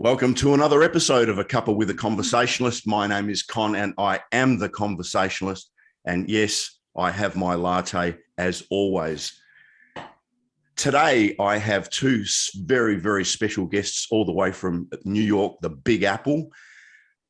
Welcome to another episode of A Cuppa with a Conversationalist. My name is Con and I am the conversationalist. And yes, I have my latte as always. Today, I have two very, very special guests all the way from New York, the Big Apple.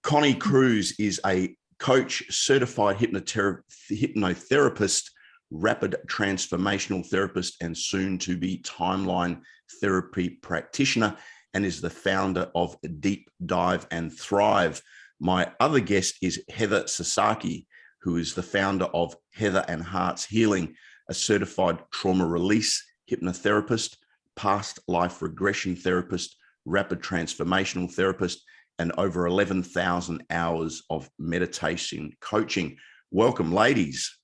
Conny Cruz is a coach, certified hypnotherapist, rapid transformational therapist, and soon to be timeline therapy practitioner, and is the founder of Deep Dive and Thrive. My other guest is Heather Sasaki, who is the founder of Heather and Heart's Healing, a certified trauma release hypnotherapist, past life regression therapist, rapid transformational therapist, and over 11,000 hours of meditation coaching. Welcome, ladies.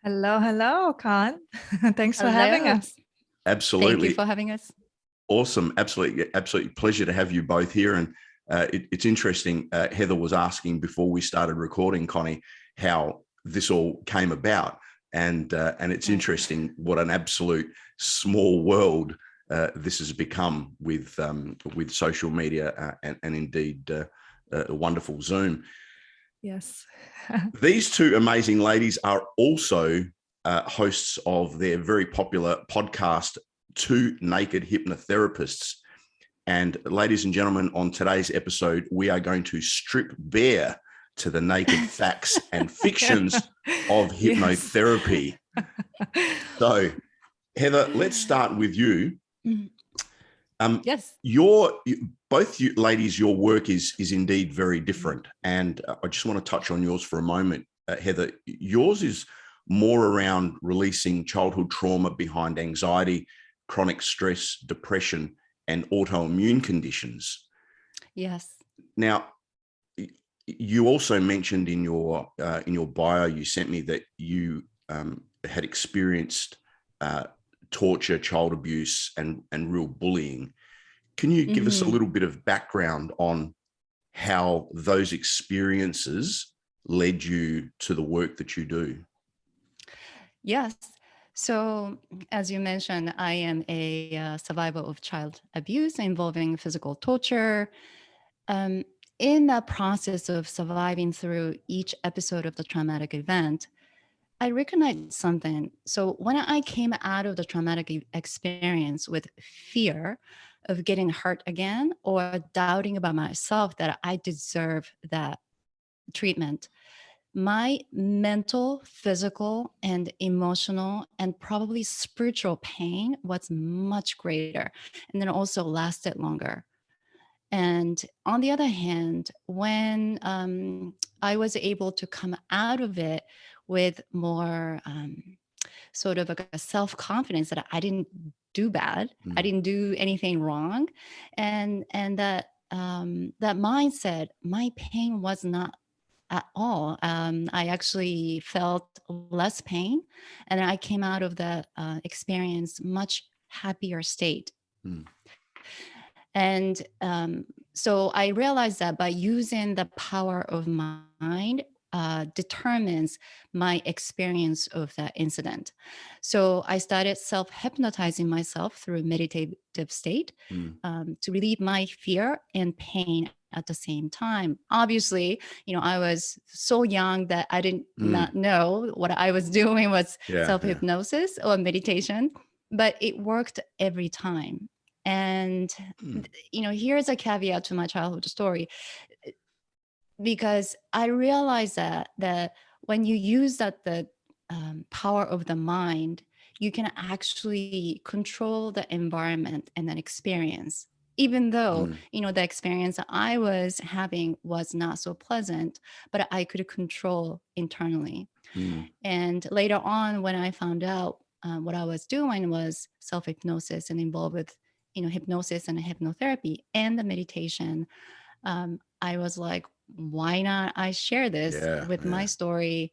Hello, Con. Thanks for having us. Absolutely. Thank you for having us. Awesome. Absolutely pleasure to have you both here. And it's interesting. Heather was asking before we started recording, Conny, how this all came about. And it's interesting what an absolute small world this has become with social media and indeed a wonderful Zoom. Yes. These two amazing ladies are also hosts of their very popular podcast, Two Naked Hypnotherapists. And ladies and gentlemen, on today's episode, we are going to strip bare to the naked facts and fictions of hypnotherapy. So, Heather, let's start with you. Yes. Both you ladies, your work is indeed very different. And I just want to touch on yours for a moment. Heather, yours is more around releasing childhood trauma behind anxiety, chronic stress, depression, and autoimmune conditions. Yes. Now, you also mentioned in your bio you sent me that you had experienced torture, child abuse, and real bullying. Can you give us a little bit of background on how those experiences led you to the work that you do? Yes. So, as you mentioned, I am a survivor of child abuse involving physical torture. In the process of surviving through each episode of the traumatic event, I recognized something. So when I came out of the traumatic experience with fear of getting hurt again or doubting about myself that I deserve that treatment, my mental, physical, and emotional, and probably spiritual pain was much greater, and then also lasted longer. And on the other hand, when I was able to come out of it with more sort of a self-confidence that I didn't do bad, I didn't do anything wrong, and that that mindset, my pain was not at all. I actually felt less pain, and I came out of the experience much happier state. And so I realized that by using the power of mind determines my experience of that incident. So I started self-hypnotizing myself through meditative state to relieve my fear and pain at the same time. Obviously, I was so young that I did not know what I was doing was self-hypnosis or meditation, but it worked every time. And, here's a caveat to my childhood story, because I realized that when you use the power of the mind, you can actually control the environment and an experience, even though, the experience that I was having was not so pleasant, but I could control internally. And later on, when I found out what I was doing was self-hypnosis and involved with hypnosis and hypnotherapy and the meditation, I was like, why not I share this with my story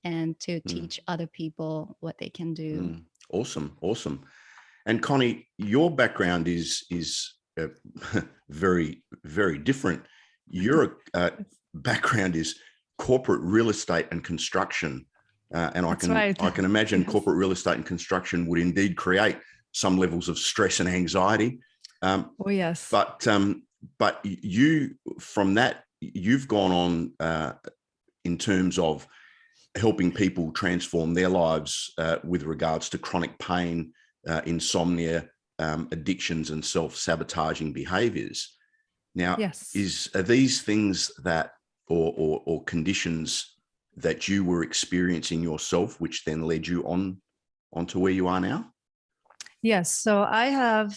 and to teach other people what they can do. Awesome. And Conny, your background is very, very different. Your background is corporate real estate and construction. And I can imagine corporate real estate and construction would indeed create some levels of stress and anxiety. Oh, yes. But but you, from that, you've gone on in terms of helping people transform their lives with regards to chronic pain, insomnia, addictions, and self-sabotaging behaviours. Now, Yes. are these things that, or conditions that you were experiencing yourself, which then led you onto where you are now? Yes. So I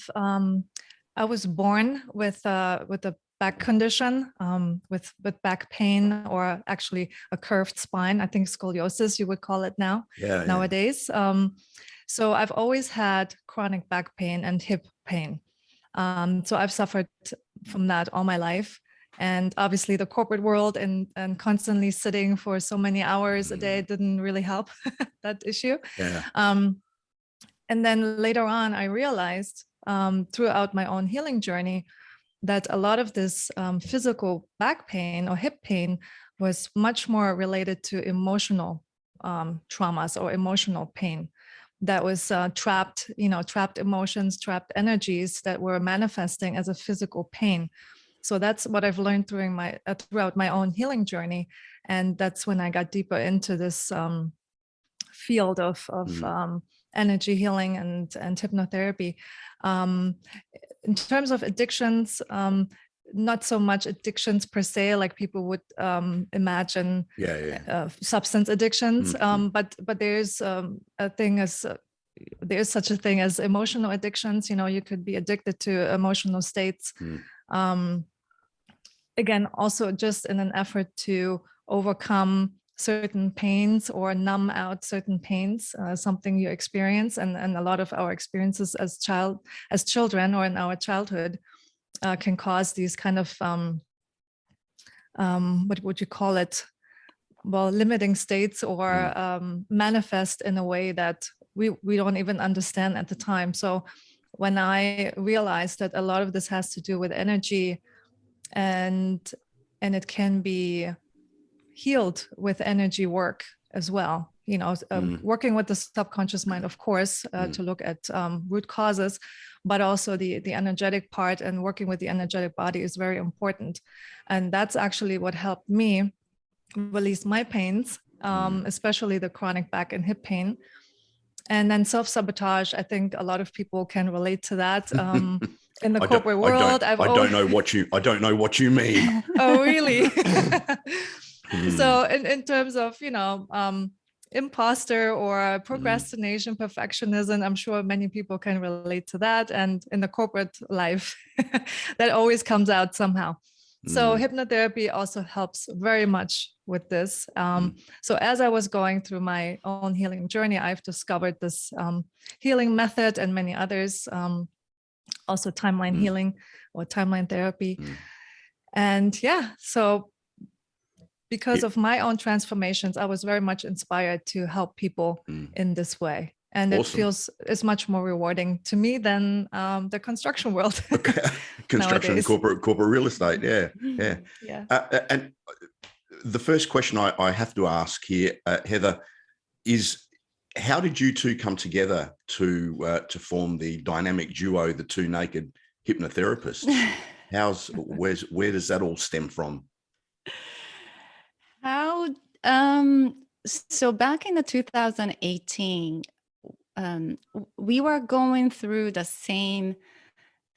was born with a back condition, with back pain, or actually a curved spine. I think scoliosis, you would call it nowadays. So I've always had chronic back pain and hip pain. So I've suffered from that all my life. And obviously the corporate world and constantly sitting for so many hours a day didn't really help that issue. And then later on, I realized throughout my own healing journey that a lot of this physical back pain or hip pain was much more related to emotional traumas or emotional pain that was trapped emotions, trapped energies that were manifesting as a physical pain. So that's what I've learned throughout my own healing journey. And that's when I got deeper into this field of energy healing and hypnotherapy. In terms of addictions, not so much addictions per se, like people would imagine substance addictions, but there's there's such a thing as emotional addictions. You could be addicted to emotional states. Again, also just in an effort to overcome certain pains or numb out certain pains, something you experience, and a lot of our experiences as children or in our childhood can cause these kind of what would you call it? Well, limiting states, or manifest in a way that we don't even understand at the time. So when I realized that a lot of this has to do with energy, and it can be healed with energy work as well, working with the subconscious mind, of course, to look at root causes, but also the energetic part, and working with the energetic body is very important. And that's actually what helped me release my pains, especially the chronic back and hip pain. And then self-sabotage, I think a lot of people can relate to that. In the corporate world, I don't know what you mean. Oh, really? So in terms of, imposter or procrastination, perfectionism, I'm sure many people can relate to that. And in the corporate life, that always comes out somehow. So hypnotherapy also helps very much with this. So as I was going through my own healing journey, I've discovered this healing method and many others, also timeline healing or timeline therapy. And so because of my own transformations, I was very much inspired to help people in this way. And it's much more rewarding to me than the construction world. Construction, corporate real estate. Yeah. And the first question I have to ask here, Heather, is how did you two come together to form the dynamic duo, the two Naked Hypnotherapists? Where does that all stem from? So back in the 2018, we were going through the same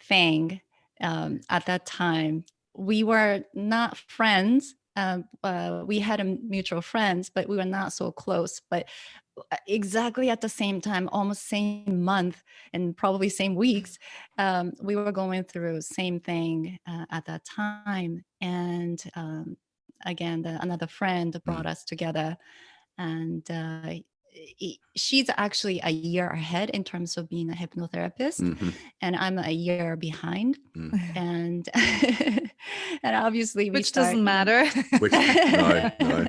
thing at that time. We were not friends. We had mutual friends, but we were not so close. But exactly at the same time, almost same month and probably same weeks, we were going through same thing at that time. And again, another friend brought us together, and she's actually a year ahead in terms of being a hypnotherapist, and I'm a year behind. And and obviously which doesn't matter. No.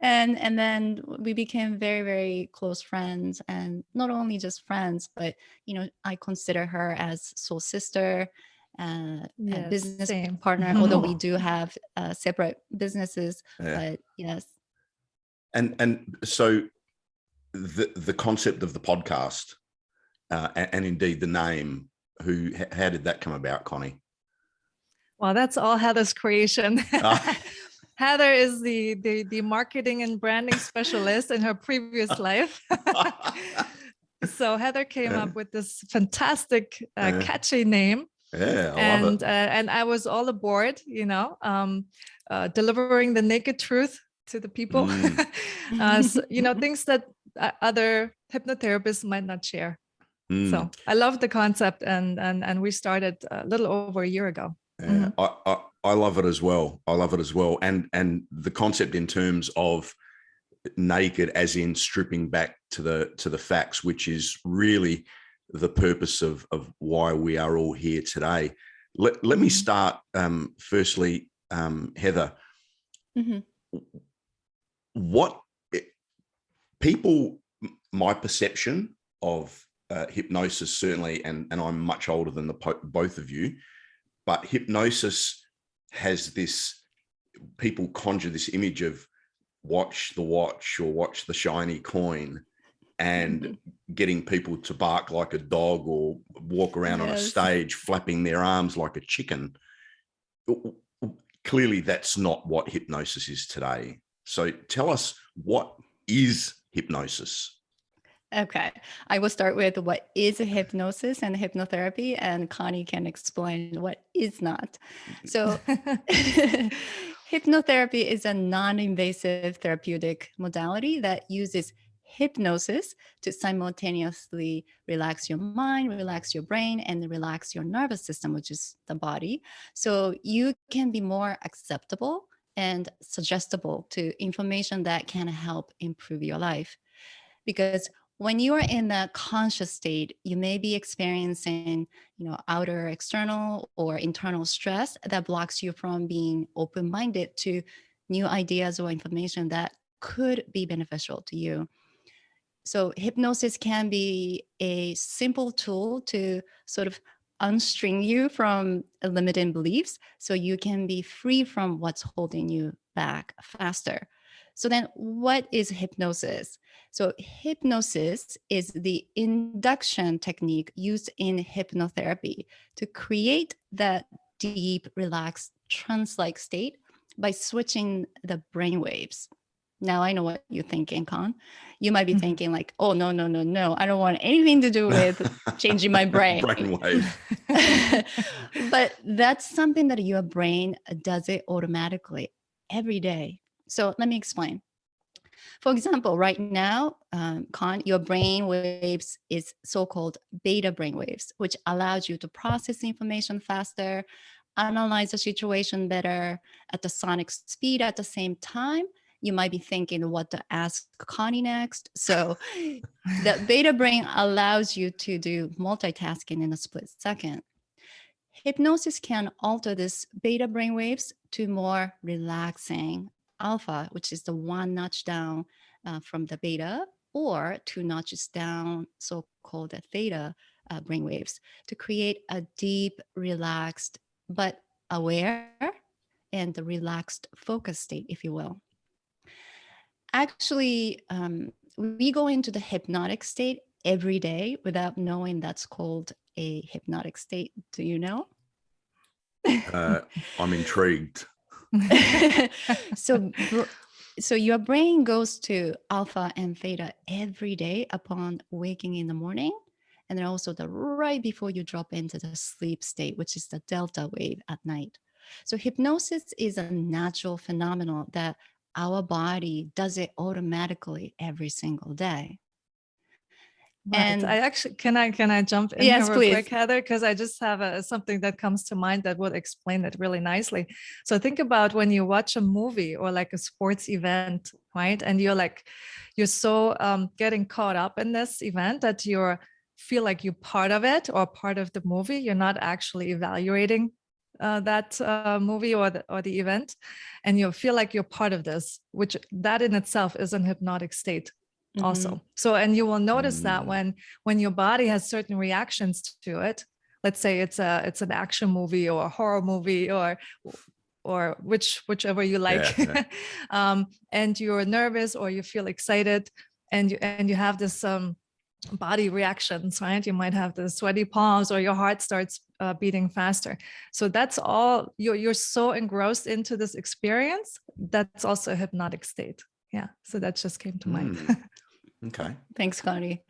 And then we became very, very close friends, and not only just friends, but I consider her as soul sister, yes, business same. partner, although we do have separate businesses. But yes. And so the concept of the podcast and indeed the name, how did that come about, Connie? Well, that's all Heather's creation. Ah. Heather is the marketing and branding specialist in her previous life. So Heather came Yeah. up with this fantastic, Yeah. catchy name. Yeah, I love it. And I was all aboard, delivering the naked truth to the people. So, things that other hypnotherapists might not share. So I love the concept, and we started a little over a year ago. Yeah, I love it as well. I love it as well. And the concept in terms of naked, as in stripping back to the facts, which is really the purpose of why we are all here today. Let me start firstly, Heather. What people, my perception of hypnosis, certainly, and I'm much older than both of you, but hypnosis has this, people conjure this image of watch the watch or watch the shiny coin, and getting people to bark like a dog or walk around on a stage flapping their arms like a chicken. Clearly, that's not what hypnosis is today. So tell us, what is hypnosis? Okay, I will start with what is hypnosis and hypnotherapy, and Connie can explain what is not. So hypnotherapy is a non-invasive therapeutic modality that uses hypnosis to simultaneously relax your mind, relax your brain, and relax your nervous system, which is the body. So you can be more acceptable and suggestible to information that can help improve your life. Because when you are in the conscious state, you may be experiencing, outer, external, or internal stress that blocks you from being open-minded to new ideas or information that could be beneficial to you. So hypnosis can be a simple tool to sort of unstring you from limiting beliefs, so you can be free from what's holding you back faster. So then what is hypnosis? So hypnosis is the induction technique used in hypnotherapy to create that deep, relaxed, trance-like state by switching the brain waves. Now I know what you're thinking, Con. You might be thinking like, oh, no, I don't want anything to do with changing my brain. Brainwave. But that's something that your brain does it automatically every day. So let me explain. For example, right now, Con, your brain waves is so-called beta brain waves, which allows you to process information faster, analyze the situation better at the sonic speed. At the same time, you might be thinking what to ask Connie next. So the beta brain allows you to do multitasking in a split second. Hypnosis can alter this beta brain waves to more relaxing alpha, which is the one notch down from the beta, or two notches down, so-called theta brain waves, to create a deep, relaxed, but aware and the relaxed focus state, if you will. Actually, we go into the hypnotic state every day without knowing that's called a hypnotic state. Do you know? I'm intrigued. So your brain goes to alpha and theta every day upon waking in the morning, and then also right before you drop into the sleep state, which is the delta wave at night. So hypnosis is a natural phenomenon that our body does it automatically every single day. Right. And I actually, can I jump in yes, here real please. quick, Heather? Because I just have something that comes to mind that would explain it really nicely. So think about when you watch a movie or like a sports event, right? And you're so getting caught up in this event that you feel like you're part of it or part of the movie. You're not actually evaluating that movie or the event, and you feel like you're part of this, which that in itself is an hypnotic state. Also, so, and you will notice that when your body has certain reactions to it, let's say it's an action movie or a horror movie or whichever you like, and you're nervous or you feel excited, and you have this body reactions, right? You might have the sweaty palms, or your heart starts beating faster. So that's all, you're so engrossed into this experience. That's also a hypnotic state. Yeah. So that just came to mind. Okay. Thanks, Connie.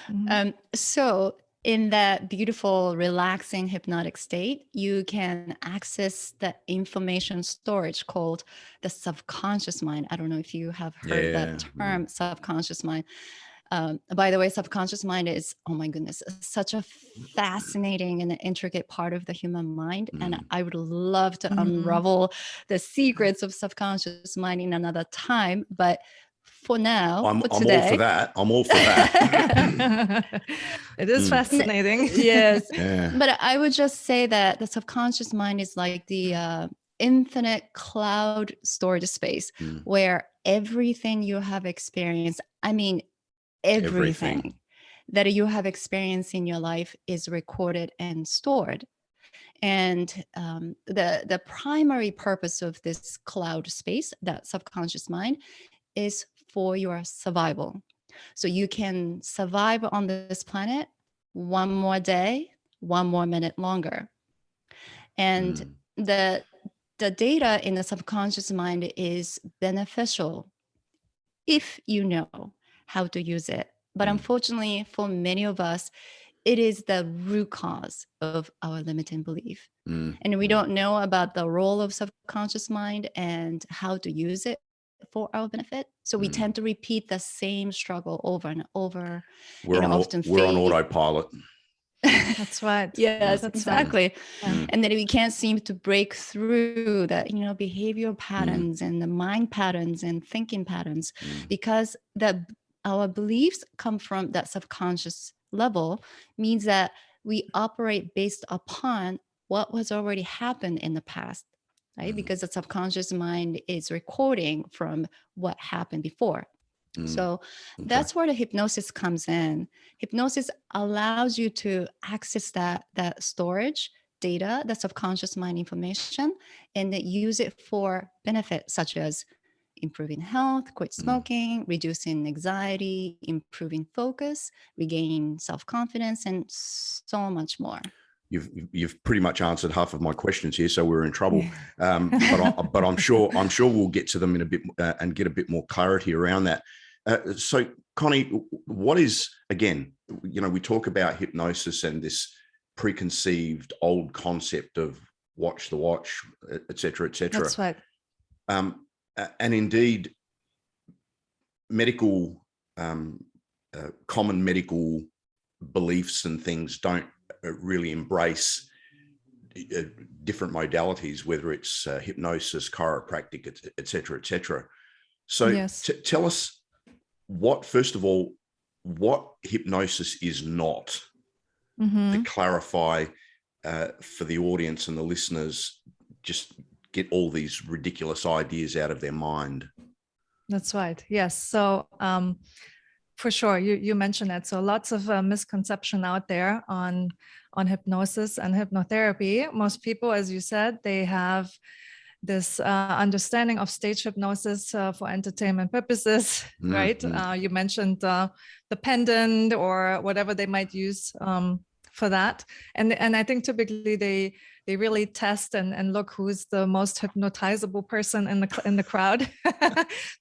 Mhm. So in that beautiful, relaxing hypnotic state, you can access the information storage called the subconscious mind. I don't know if you have heard that term, subconscious mind. By the way, subconscious mind is, oh my goodness, such a fascinating and intricate part of the human mind. And I would love to unravel the secrets of subconscious mind in another time. But for now, I'm today, all for that. I'm all for that. It is fascinating. Yes. Yeah. But I would just say that the subconscious mind is like the infinite cloud storage space where everything you have experienced, I mean, everything that you have experienced in your life is recorded and stored. And the primary purpose of this cloud space, that subconscious mind, is for your survival. So you can survive on this planet one more day, one more minute longer. And the data in the subconscious mind is beneficial if you know how to use it. But unfortunately, for many of us, it is the root cause of our limiting belief. And we don't know about the role of subconscious mind and how to use it for our benefit. So we tend to repeat the same struggle over and over. We're on autopilot. That's right. Yes, That's exactly. Right. And then we can't seem to break through the, behavioral patterns and the mind patterns and thinking patterns, because our beliefs come from that subconscious level, means that we operate based upon what was already happened in the past, right? Because the subconscious mind is recording from what happened before. So that's where the hypnosis comes in. Hypnosis allows you to access that storage data, the subconscious mind information, and use it for benefits such as improving health, quit smoking, reducing anxiety, improving focus, regaining self-confidence, and so much more. You've pretty much answered half of my questions here, so we're in trouble. But I'm sure we'll get to them in a bit and get a bit more clarity around that. So, Connie, what is, again, we talk about hypnosis and this preconceived old concept of watch the watch, et cetera, et cetera. That's right. And indeed, medical, common medical beliefs and things don't really embrace different modalities, whether it's hypnosis, chiropractic, et cetera, et cetera. So yes. Tell us first of all, what hypnosis is not, to clarify for the audience and the listeners, just get all these ridiculous ideas out of their mind. That's right. Yes. So for sure, you mentioned that. So lots of misconception out there on hypnosis and hypnotherapy. Most people, as you said, they have this understanding of stage hypnosis for entertainment purposes, right? You mentioned the pendant or whatever they might use for that. And I think typically they really test and look who's the most hypnotizable person in the crowd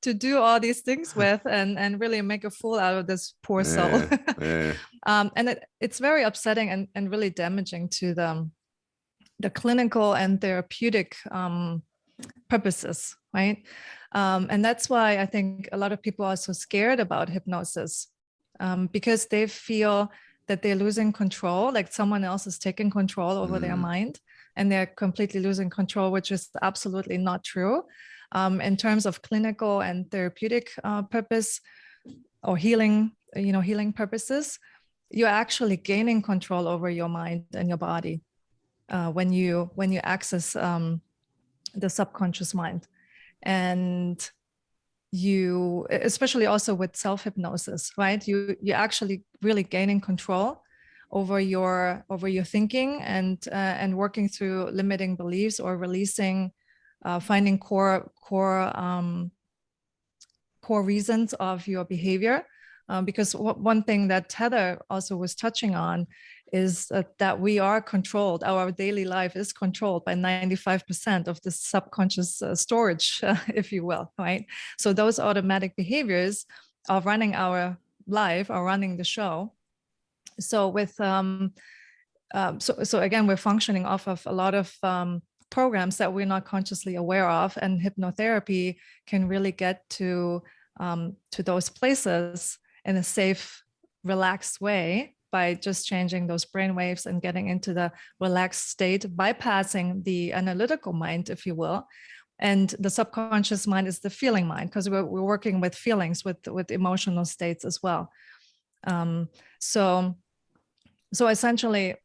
to do all these things with, and really make a fool out of this poor soul. And it's very upsetting and really damaging to the clinical and therapeutic purposes, right? And that's why I think a lot of people are so scared about hypnosis, because they feel that they're losing control, like someone else is taking control over their mind, and they're completely losing control, which is absolutely not true. In terms of clinical and therapeutic purpose or healing purposes, you're actually gaining control over your mind and your body when you access the subconscious mind. And you, especially also with self-hypnosis, right? You actually really gaining control over your thinking and working through limiting beliefs or releasing, finding core reasons of your behavior Because one thing that Heather also was touching on is that we are controlled. Our daily life is controlled by 95% of the subconscious storage, if you will, right? So those automatic behaviors are running our life, are running the show. So with so again, we're functioning off of a lot of programs that we're not consciously aware of, and hypnotherapy can really get to those places in a safe, relaxed way by just changing those brain waves and getting into the relaxed state, bypassing the analytical mind, if you will. And the subconscious mind is the feeling mind, because we're working with feelings, with emotional states as well. So essentially,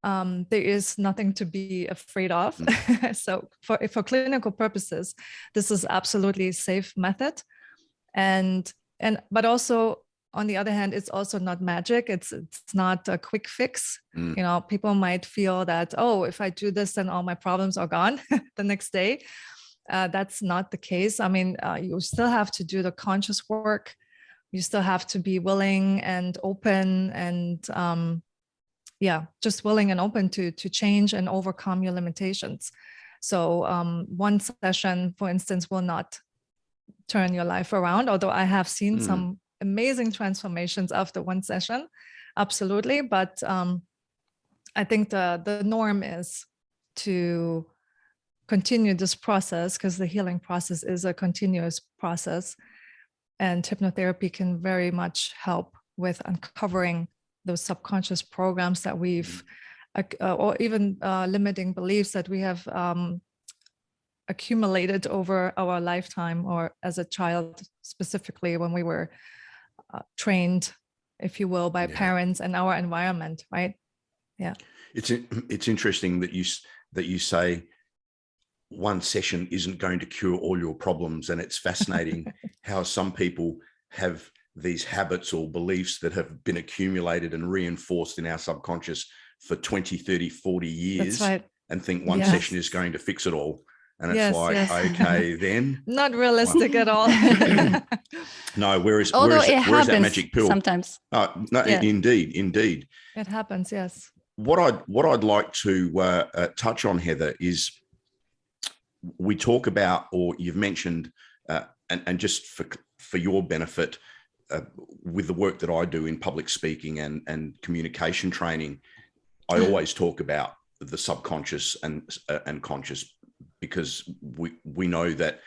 there is nothing to be afraid of. So for clinical purposes, this is absolutely a safe method. But also, on the other hand, it's also not magic. It's not a quick fix. You know, people might feel that, oh, if I do this, then all my problems are gone the next day. That's not the case. I mean, you still have to do the conscious work. You still have to be willing and open and just willing and open to change and overcome your limitations. So one session, for instance, will not turn your life around, although I have seen some amazing transformations after one session, absolutely. But I think the norm is to continue this process, because the healing process is a continuous process, and hypnotherapy can very much help with uncovering those subconscious programs that we've or even limiting beliefs that we have accumulated over our lifetime, or as a child, specifically when we were trained, if you will, by parents and our environment, right? Yeah. It's interesting that you say one session isn't going to cure all your problems, and it's fascinating how some people have these habits or beliefs that have been accumulated and reinforced in our subconscious for 20, 30, 40 years. That's right. And think one session is going to fix it all. And it's okay, then. Not realistic at all. No, where's it that happens magic pill? Sometimes. No, indeed. It happens, yes. What I'd like to touch on, Heather, is we talk about, or you've mentioned, and just for your benefit, with the work that I do in public speaking and communication training, I always talk about the subconscious and conscious, because we know that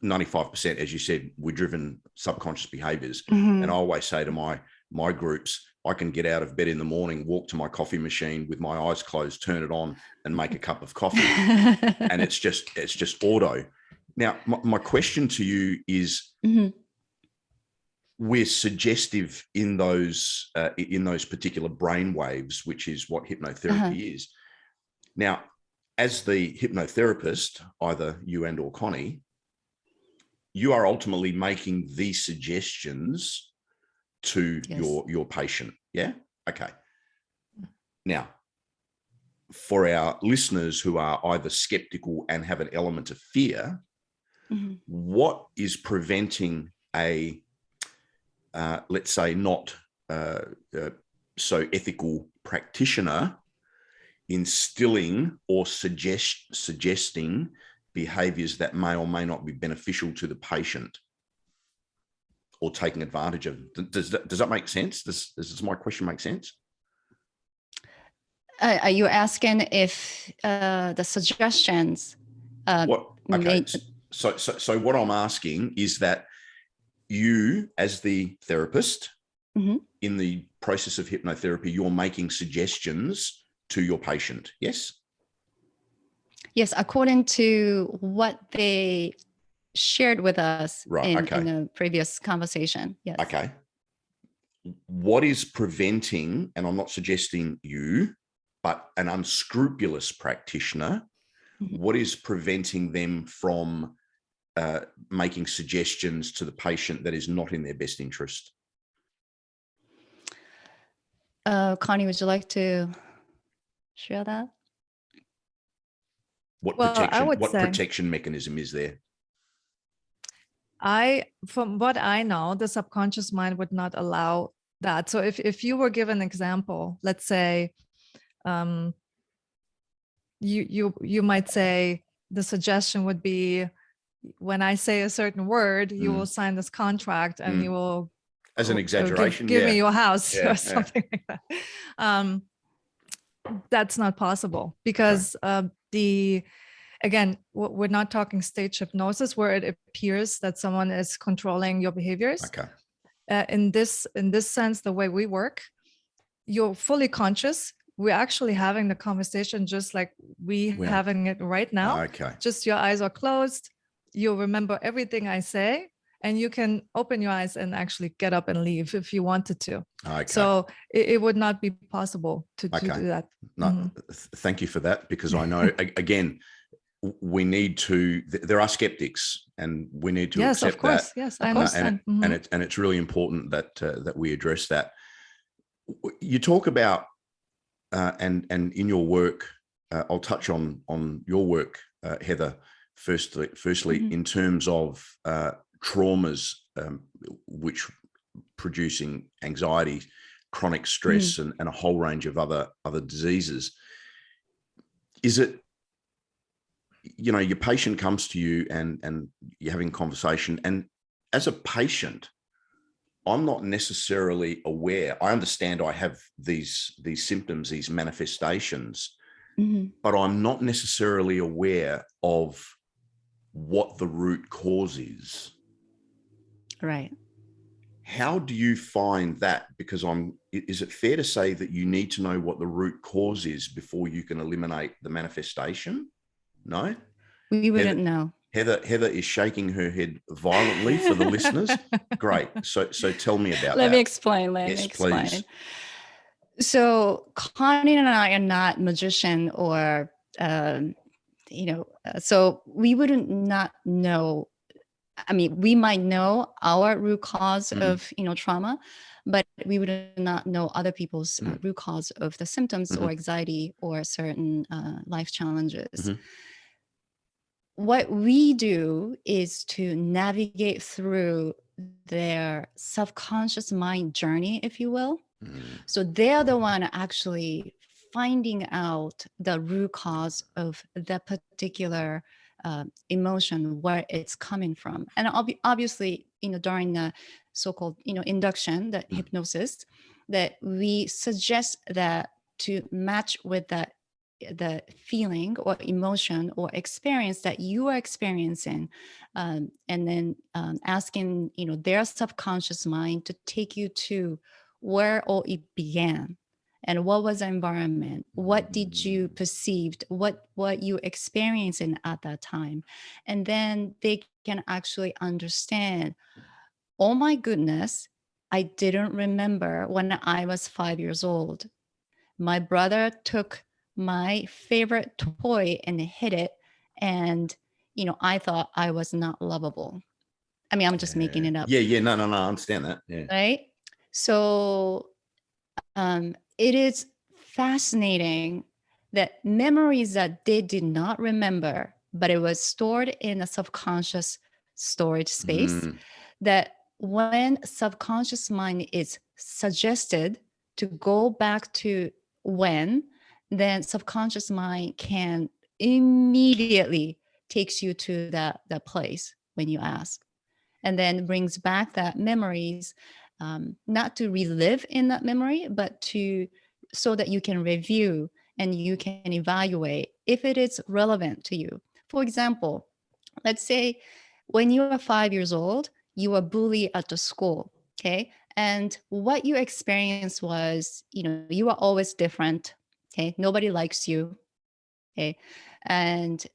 95%, as you said, we're driven subconscious behaviors. And I always say to my groups, I can get out of bed in the morning, walk to my coffee machine with my eyes closed, turn it on, and make a cup of coffee, and it's just auto. Now, my question to you is, we're suggestive in those particular brain waves, which is what hypnotherapy is. Now, as the hypnotherapist, either you and or Conny, you are ultimately making these suggestions to your patient. Yeah. Okay. Now, for our listeners who are either skeptical and have an element of fear, what is preventing a let's say not so ethical practitioner instilling or suggesting behaviors that may or may not be beneficial to the patient, or taking advantage of? Does that make sense? Does my question make sense? Are you asking if the suggestions? So what I'm asking is that you, as the therapist, in the process of hypnotherapy, you're making suggestions to your patient. Yes? Yes, according to what they shared with us in a previous conversation. Yes. Okay. What is preventing, and I'm not suggesting you, but an unscrupulous practitioner, what is preventing them from making suggestions to the patient that is not in their best interest? Conny, would you like to share that? What protection mechanism is there? from what I know, the subconscious mind would not allow that. So if you were given an example, let's say, you might say the suggestion would be, when I say a certain word, you will sign this contract and you will, as an exaggeration, give me your house Yeah, or something like that. That's not possible because again, we're not talking stage hypnosis where it appears that someone is controlling your behaviors. Okay. In this sense, the way we work, you're fully conscious. We're actually having the conversation just like we're having it right now. Okay. Just your eyes are closed. You'll remember everything I say, and you can open your eyes and actually get up and leave if you wanted to. Okay. So it would not be possible to do that. No, thank you for that, because I know, again, we need to, there are skeptics and we need to accept of course. that. Yes, I understand. And it's really important that we address that. You talk about, and in your work, I'll touch on your work, Heather, firstly, in terms of traumas, which producing anxiety, chronic stress, and a whole range of other diseases. Is it, your patient comes to you and you're having conversation, and as a patient, I'm not necessarily aware. I understand I have these symptoms, these manifestations, but I'm not necessarily aware of what the root cause is. Right. How do you find that? Because is it fair to say that you need to know what the root cause is before you can eliminate the manifestation? No? We wouldn't know. Heather is shaking her head violently for the listeners. Great. So tell me about that. Let me explain. Please. So Connie and I are not magician or, so we wouldn't not know. I mean, we might know our root cause of, trauma, but we would not know other people's root cause of the symptoms or anxiety or certain life challenges. What we do is to navigate through their subconscious mind journey, if you will. So they're the one actually finding out the root cause of that particular emotion, where it's coming from. And obviously, during the so-called, induction, that hypnosis, that we suggest that to match with the feeling or emotion or experience that you are experiencing, and then asking, their subconscious mind to take you to where all it began. And what was the environment? What did you perceive? What you experiencing at that time? And then they can actually understand, oh my goodness, I didn't remember when I was 5 years old. My brother took my favorite toy and hid it. And, I thought I was not lovable. I mean, I'm just making it up. Yeah. No, I understand that. Yeah. Right. So, it is fascinating that memories that they did not remember, but it was stored in a subconscious storage space, that when subconscious mind is suggested to go back to when, then subconscious mind can immediately takes you to that place when you ask, and then brings back that memories, not to relive in that memory, but so that you can review and you can evaluate if it is relevant to you. For example, let's say when you are 5 years old, you were bullied at the school, okay? And what you experienced was, you are always different, okay? Nobody likes you, okay? And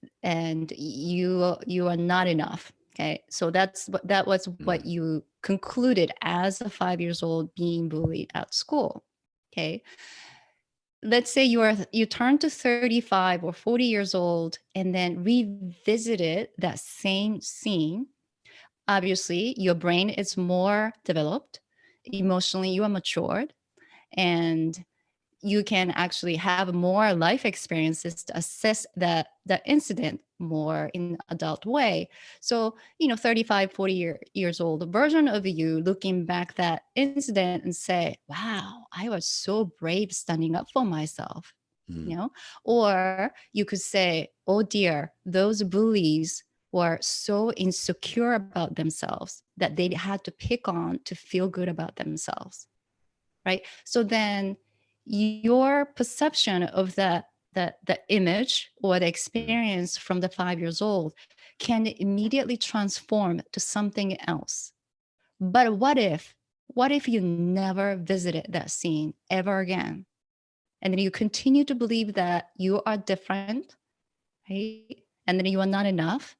you are not enough. Okay, so that was what you concluded as a 5 years old being bullied at school. Okay, let's say you turn to 35 or 40 years old and then revisited that same scene. Obviously, your brain is more developed. Emotionally, you are matured, and you can actually have more life experiences to assess the incident more in adult way. So, 35, 40 years old version of you looking back that incident and say, wow, I was so brave standing up for myself, or you could say, oh dear, those bullies were so insecure about themselves that they had to pick on to feel good about themselves, right? So then your perception of the image or the experience from the 5 years old can immediately transform to something else. But what if you never visited that scene ever again? And then you continue to believe that you are different, right? And then you are not enough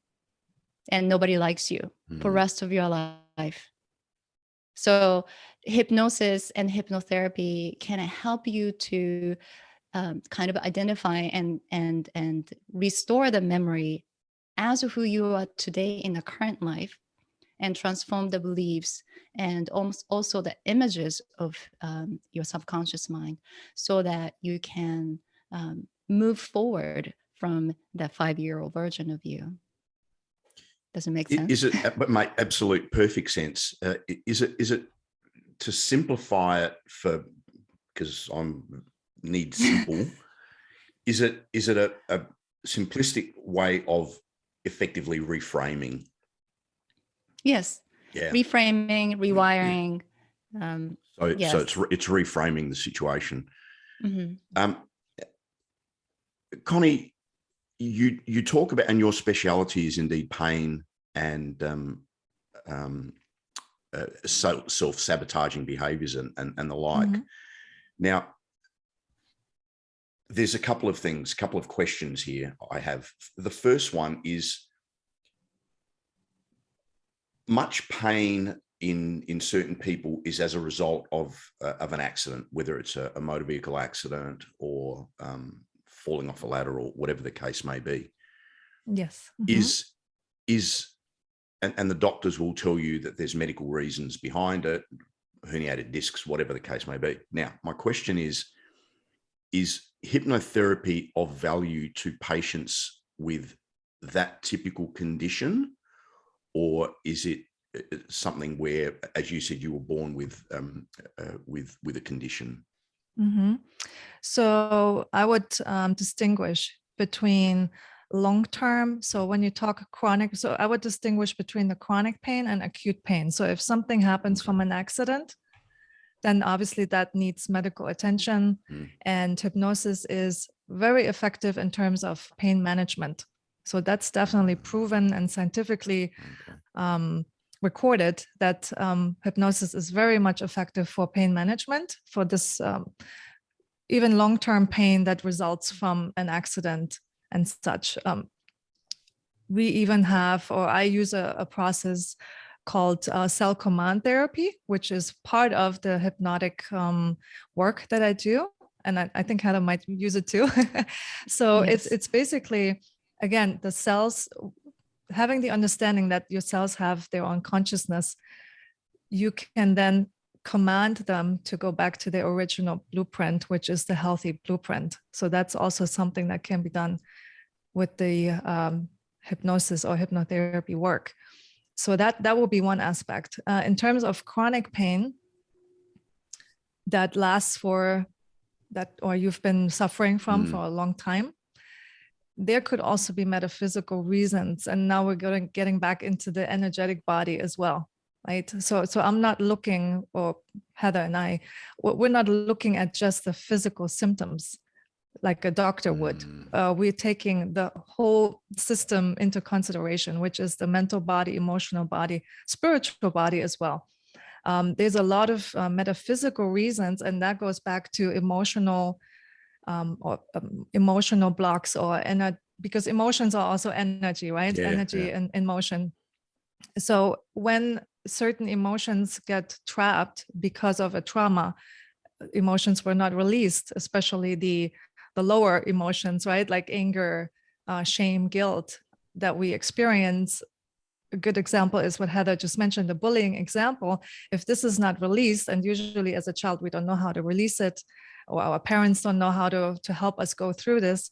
and nobody likes you for the rest of your life. So hypnosis and hypnotherapy can help you to kind of identify and restore the memory as who you are today in the current life, and transform the beliefs and also the images of your subconscious mind, so that you can move forward from that 5-year-old version of you. Does it make sense? Is it, but make absolute perfect sense. Is it to simplify it for, because I'm need simple, is it a simplistic way of effectively reframing? Yes. Yeah. Reframing, rewiring. Yes. So it's reframing the situation. Mm-hmm. Conny, you talk about, and your speciality is indeed pain and self-sabotaging behaviours and the like. Mm-hmm. Now, there's a couple of questions here I have. The first one is, much pain in certain people is as a result of an accident, whether it's a motor vehicle accident or falling off a ladder or whatever the case may be. Yes. Mm-hmm. And the doctors will tell you that there's medical reasons behind it, herniated discs, whatever the case may be. Now, my question is hypnotherapy of value to patients with that typical condition, or is it something where, as you said, you were born with a condition? Mm-hmm. So I would distinguish between long-term. So when you talk chronic, so I would distinguish between the chronic pain and acute pain. So if something happens from an accident, then obviously that needs medical attention. And hypnosis is very effective in terms of pain management. So that's definitely proven and scientifically recorded that hypnosis is very much effective for pain management, for this even long-term pain that results from an accident and such. We even have, or I use a process called cell command therapy, which is part of the hypnotic work that I do. And I think Heather might use it too. So yes. it's basically, again, the cells, having the understanding that your cells have their own consciousness, you can then command them to go back to their original blueprint, which is the healthy blueprint. So that's also something that can be done with the hypnosis or hypnotherapy work. So that will be one aspect. In terms of chronic pain that lasts or you've been suffering from for a long time, there could also be metaphysical reasons. And now we're getting back into the energetic body as well, right? So I'm not looking, or Heather and I, we're not looking at just the physical symptoms like a doctor would. We're taking the whole system into consideration, which is the mental body, emotional body, spiritual body as well. There's a lot of metaphysical reasons, and that goes back to emotional blocks, because emotions are also energy, right? Energy and motion. So when certain emotions get trapped because of a trauma, emotions were not released, especially the lower emotions, right? Like anger, shame, guilt that we experience. A good example is what Heather just mentioned, the bullying example. If this is not released, and usually as a child, we don't know how to release it, or our parents don't know how to help us go through this,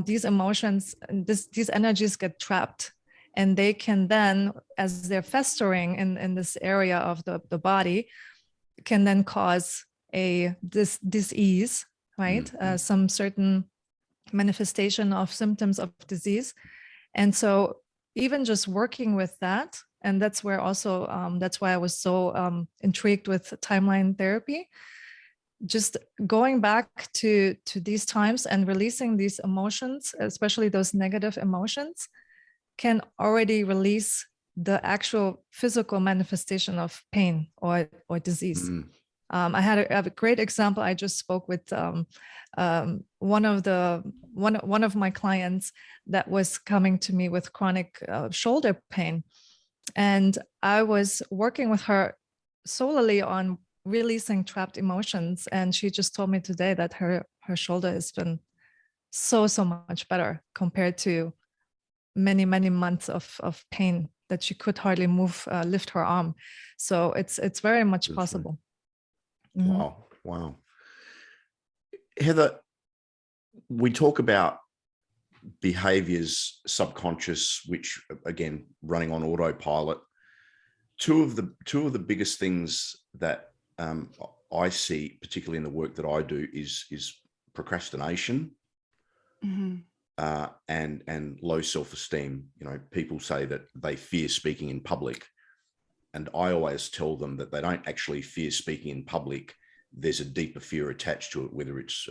these emotions, these energies get trapped, and they can then, as they're festering in this area of the body, can then cause a disease, right? Some certain manifestation of symptoms of disease. And so even just working with that, and that's where also, that's why I was so intrigued with timeline therapy, just going back to these times and releasing these emotions, especially those negative emotions, can already release the actual physical manifestation of pain or disease. I had a great example. I just spoke with one of my clients that was coming to me with chronic shoulder pain, and I was working with her solely on releasing trapped emotions. And she just told me today that her shoulder has been so much better compared to many months of pain that she could hardly lift her arm. So it's very much possible. Wow. Heather, we talk about behaviors, subconscious, which again, running on autopilot. Two of the biggest things that I see, particularly in the work that I do, is procrastination and low self-esteem. You know, people say that they fear speaking in public, and I always tell them that they don't actually fear speaking in public. There's a deeper fear attached to it, whether it's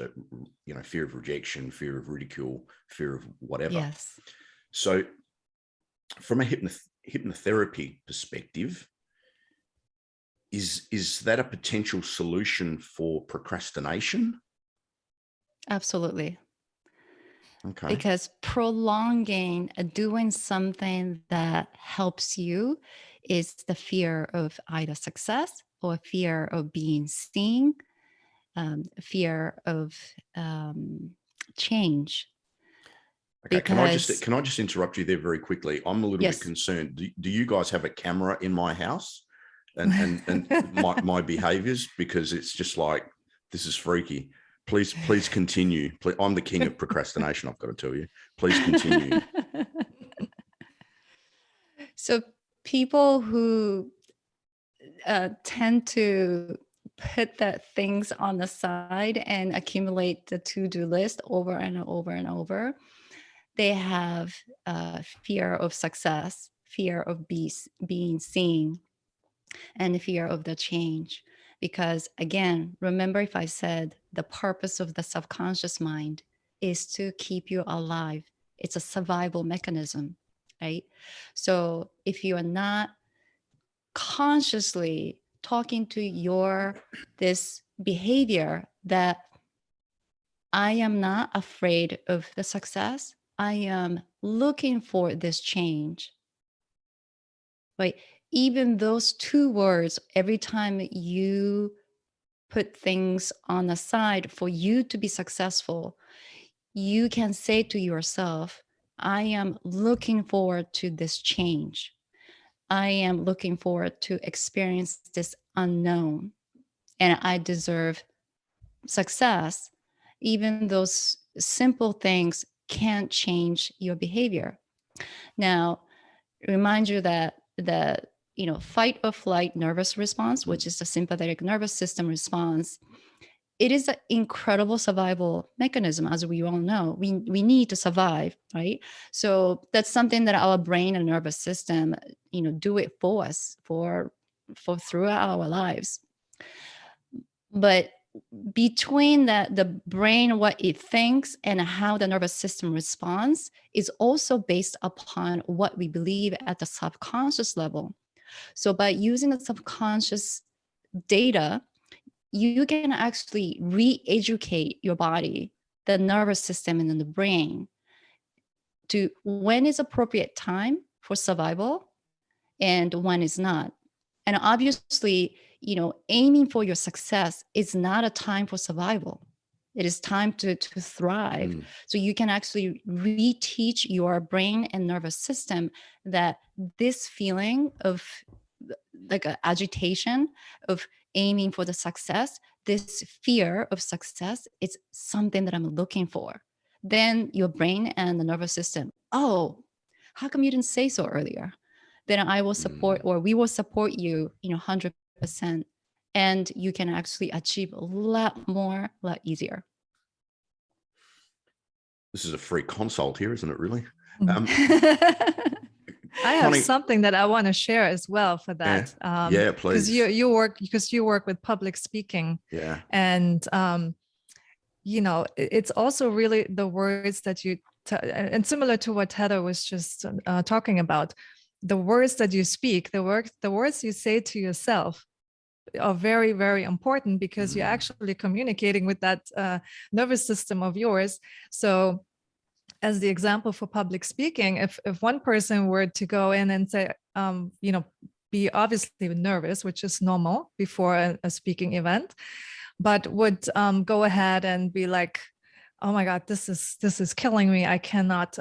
fear of rejection, fear of ridicule, fear of whatever. Yes. So from a hypnotherapy perspective, is that a potential solution for procrastination? Absolutely. Okay. Because prolonging doing something that helps you is the fear of either success or fear of being seen, fear of change. Okay, Because, can I just interrupt you there very quickly? I'm a little yes. bit concerned. Do you guys have a camera in my house and my behaviors? Because it's just like, this is freaky. Please continue. I'm the king of procrastination, I've got to tell you. Please continue. So people who tend to put that things on the side and accumulate the to-do list over and over and over, they have fear of success, fear of being seen, and fear of the change. Because again, remember if I said the purpose of the subconscious mind is to keep you alive. It's a survival mechanism, right? So if you are not consciously talking to this behavior that I am not afraid of the success, I am looking for this change, right? Even those two words, every time you put things on the side for you to be successful, you can say to yourself, I am looking forward to this change. I am looking forward to experience this unknown, and I deserve success. Even those simple things can't change your behavior. Now, remind you that the fight or flight nervous response, which is the sympathetic nervous system response, it is an incredible survival mechanism. As we all know, we need to survive, right? So that's something that our brain and nervous system do it for us for throughout our lives. But between the brain, what it thinks, and how the nervous system responds is also based upon what we believe at the subconscious level. So by using the subconscious data, you can actually re-educate your body, the nervous system, and then the brain to when is appropriate time for survival and when is not. And obviously, aiming for your success is not a time for survival. It is time to thrive. So you can actually reteach your brain and nervous system that this feeling of like agitation of aiming for the success, this fear of success is something that I'm looking for, then your brain and the nervous system, oh, how come you didn't say so earlier? Then I will support, or we will support you, 100%. And you can actually achieve a lot more, a lot easier. This is a free consult here, isn't it, really? I have Conny, something that I want to share as well for that. Yeah, please. Because you work with public speaking. Yeah. And it's also really the words that you and similar to what Heather was just talking about, the words that you speak, the words you say to yourself are very, very important, because you're actually communicating with that nervous system of yours. So as the example for public speaking, if one person were to go in and say, be obviously nervous, which is normal before a speaking event, but would go ahead and be like, oh my God, this is killing me. I cannot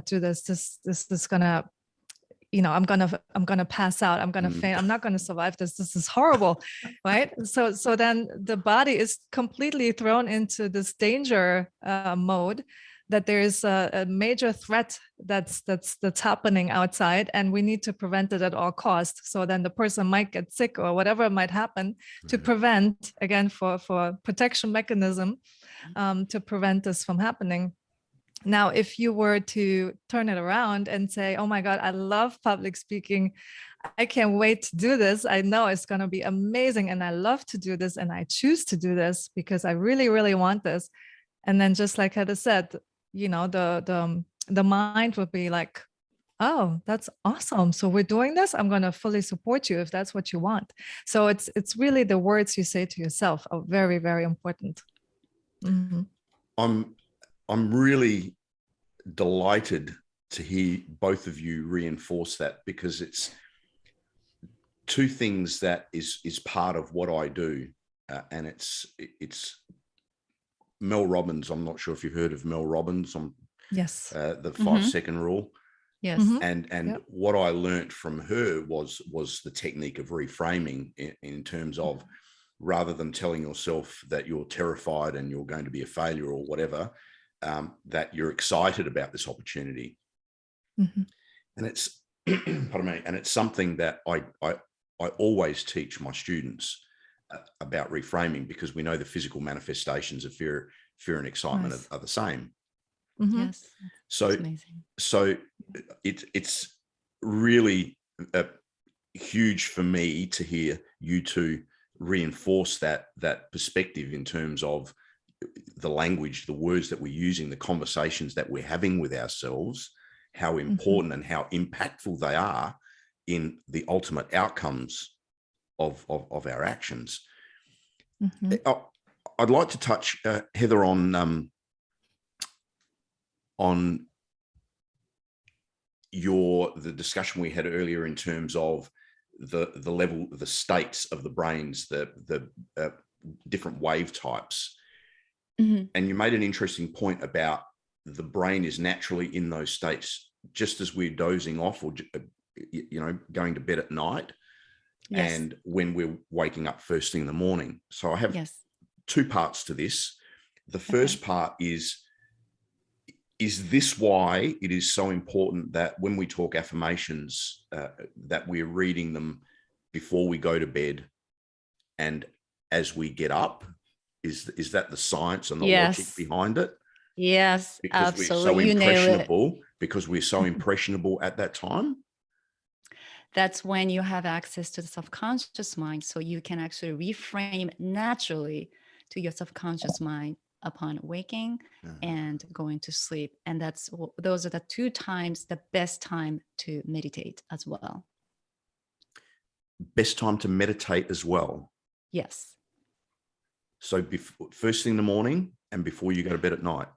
do this. This is gonna, I'm gonna pass out. I'm gonna faint. I'm not gonna survive this. This is horrible, right? So then the body is completely thrown into this danger mode, that there is a major threat that's happening outside, and we need to prevent it at all costs. So then the person might get sick or whatever might happen, to prevent, again, for protection mechanism, to prevent this from happening. Now, if you were to turn it around and say, oh my God, I love public speaking. I can't wait to do this. I know it's going to be amazing. And I love to do this. And I choose to do this because I really, really want this. And then, just like Heather said, the mind would be like, oh, that's awesome. So we're doing this. I'm going to fully support you if that's what you want. So it's really the words you say to yourself are very, very important. Mm-hmm. I'm really delighted to hear both of you reinforce that, because it's two things that is part of what I do, and it's Mel Robbins. I'm not sure if you've heard of Mel Robbins. Yes. The 5-second rule. Yes. And yep. What I learned from her was the technique of reframing in terms of, rather than telling yourself that you're terrified and you're going to be a failure or whatever, that you're excited about this opportunity. And it's, pardon me, and it's something that I always teach my students about reframing, because we know the physical manifestations of fear and excitement are the same. Yes. So it's really huge for me to hear you two reinforce that perspective in terms of the language, the words that we're using, the conversations that we're having with ourselves, how important and how impactful they are in the ultimate outcomes of our actions. I'd like to touch, Heather, on the discussion we had earlier in terms of the level, the states of the brains, the different wave types. And you made an interesting point about the brain is naturally in those states, just as we're dozing off or, going to bed at night. Yes. And when we're waking up first thing in the morning. So I have two parts to this. The first part is this why it is so important that when we talk affirmations, that we're reading them before we go to bed and as we get up? Is that the science and the logic behind it? Yes, because absolutely. We're so impressionable, because we're so impressionable at that time. That's when you have access to the subconscious mind, so you can actually reframe naturally to your subconscious mind upon waking and going to sleep. And those are the two times, the best time to meditate as well. Best time to meditate as well? Yes. So first thing in the morning and before you go to bed at night?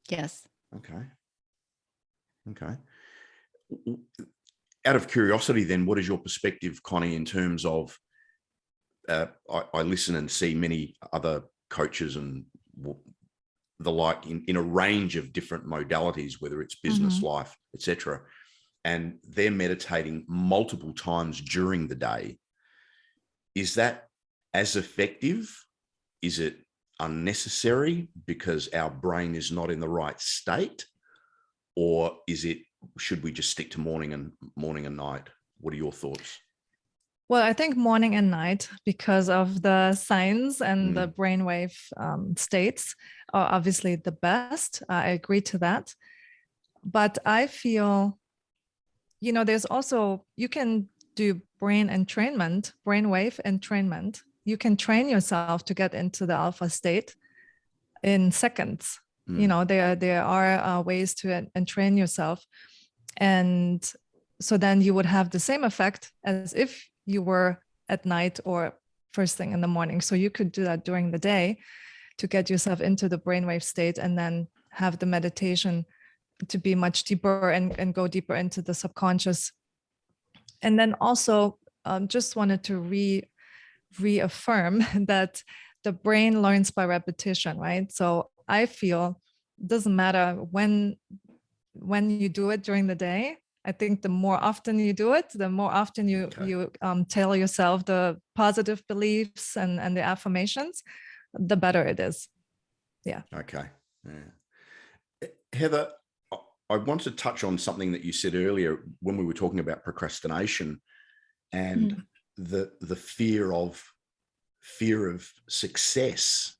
Yes. Okay. Out of curiosity then, what is your perspective, Conny, in terms of, I listen and see many other coaches and the like in a range of different modalities, whether it's business, life, etc., and they're meditating multiple times during the day. Is that as effective? Is it unnecessary because our brain is not in the right state? Or should we just stick to morning and night? What are your thoughts? Well, I think morning and night, because of the signs and the brainwave states, are obviously the best. I agree to that. But I feel, there's also, you can do brainwave entrainment. You can train yourself to get into the alpha state in seconds. There are ways to entrain yourself. And so then you would have the same effect as if you were at night or first thing in the morning. So you could do that during the day to get yourself into the brainwave state, and then have the meditation to be much deeper and go deeper into the subconscious. And then also just wanted to reaffirm that the brain learns by repetition, right? So I feel it doesn't matter when you do it during the day. I think the more often you do it, the more often you tell yourself the positive beliefs and the affirmations, the better it is. Yeah. Okay. Yeah. Heather, I want to touch on something that you said earlier when we were talking about procrastination and the fear of success.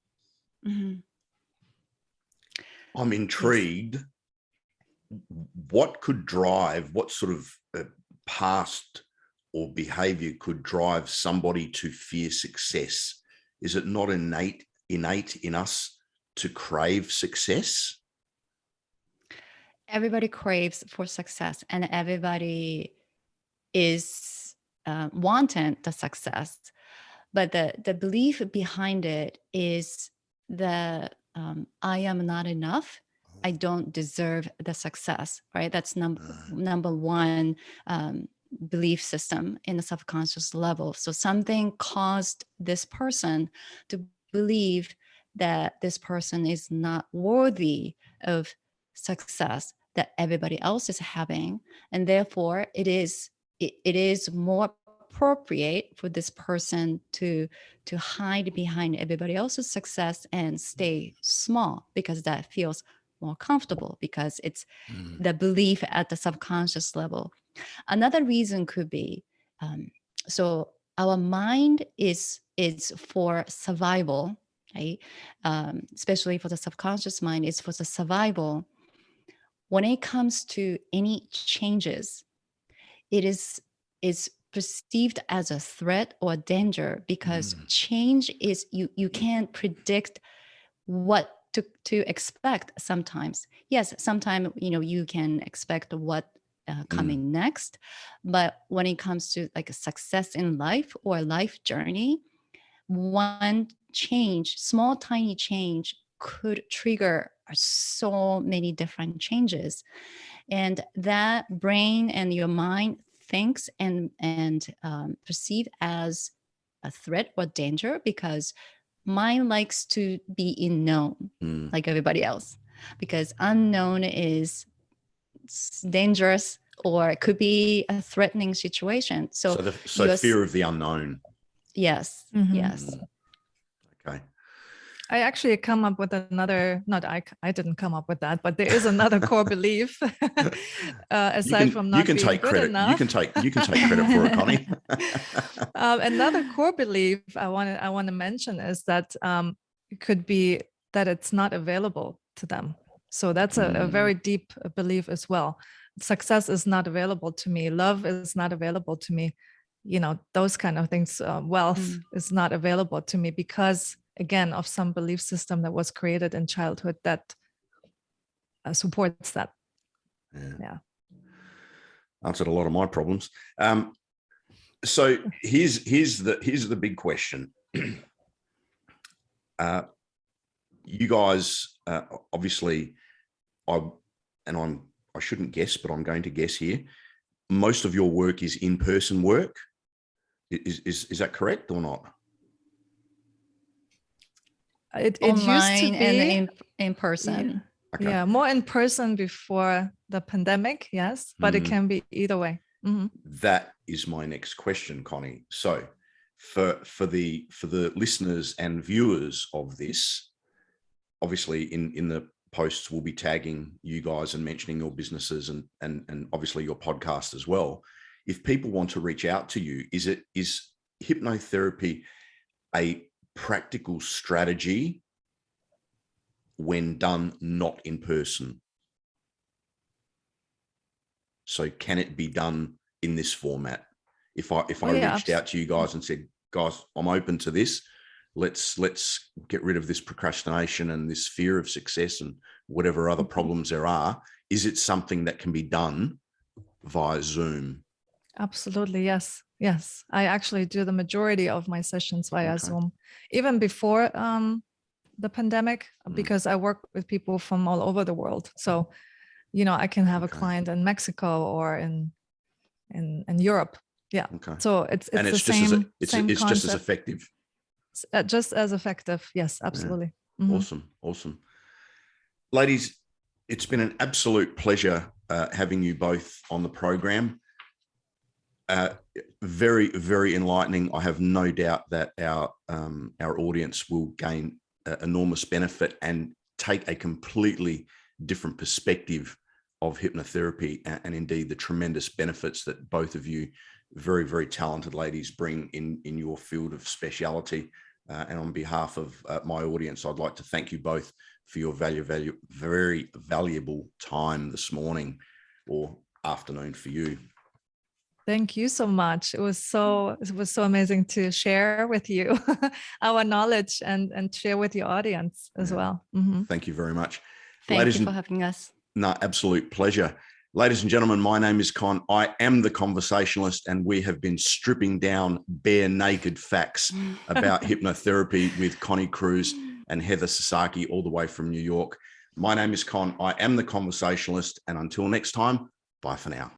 I'm intrigued. Yes. What sort of past or behavior could drive somebody to fear success? Is it not innate in us to crave success? Everybody craves for success, and everybody is wanting the success. But the belief behind it is that I am not enough. I don't deserve the success, right? That's number one belief system in the subconscious level. So something caused this person to believe that this person is not worthy of success that everybody else is having. And therefore, it is more appropriate for this person to hide behind everybody else's success and stay small, because that feels more comfortable, because it's the belief at the subconscious level. Another reason could be, so our mind is for survival, right? Especially for the subconscious mind, is for the survival. When it comes to any changes, it is perceived as a threat or danger, because change is, you can't predict what to expect sometimes. Yes, sometimes you can expect what coming next, but when it comes to like a success in life or life journey, one change, small tiny change, could trigger so many different changes. And that brain and your mind thinks and perceive as a threat or danger, because mind likes to be in known, like everybody else, because unknown is dangerous, or it could be a threatening situation. So fear of the unknown. Yes. Yes. Okay. I actually come up with another, I didn't come up with that, but there is another core belief aside from not being good enough. You can take credit for it, Connie. Another core belief I want to mention is that it could be that it's not available to them. So that's a very deep belief as well. Success is not available to me. Love is not available to me. Those kind of things. Wealth is not available to me because, again, of some belief system that was created in childhood that supports that. Yeah. Answered a lot of my problems. So here's the big question. You guys, obviously, I shouldn't guess, but I'm going to guess here. Most of your work is in-person work. Is that correct or not? It Online used to be and in person. Yeah. Okay. Yeah, more in person before the pandemic, yes, but it can be either way. That is my next question, Connie. So for the listeners and viewers of this, obviously in the posts we'll be tagging you guys and mentioning your businesses and obviously your podcast as well. If people want to reach out to you, is hypnotherapy a practical strategy when done not in person? So can it be done in this format? If I reached out to you guys and said, guys, I'm open to this, let's get rid of this procrastination and this fear of success and whatever other problems there are, is it something that can be done via Zoom? Absolutely. Yes. Yes. I actually do the majority of my sessions via Zoom, even before the pandemic, because I work with people from all over the world. So, I can have a client in Mexico or in Europe. Yeah. Okay. So it's and it's the just same, it's same just concept. as effective. Just as effective. Yes, absolutely. Yeah. Mm-hmm. Awesome. Ladies, it's been an absolute pleasure having you both on the program. Very, very enlightening. I have no doubt that our audience will gain enormous benefit and take a completely different perspective of hypnotherapy and indeed the tremendous benefits that both of you, very, very talented ladies, bring in your field of speciality. And on behalf of my audience, I'd like to thank you both for your very valuable time this morning or afternoon for you. Thank you so much. It was so amazing to share with you our knowledge and share with your audience as well. Mm-hmm. Thank you very much. Thank you for having us. No, absolute pleasure. Ladies and gentlemen, my name is Con. I am the conversationalist, and we have been stripping down bare naked facts about hypnotherapy with Conny Cruz and Heather Sasaki, all the way from New York. My name is Con. I am the conversationalist, and until next time, bye for now.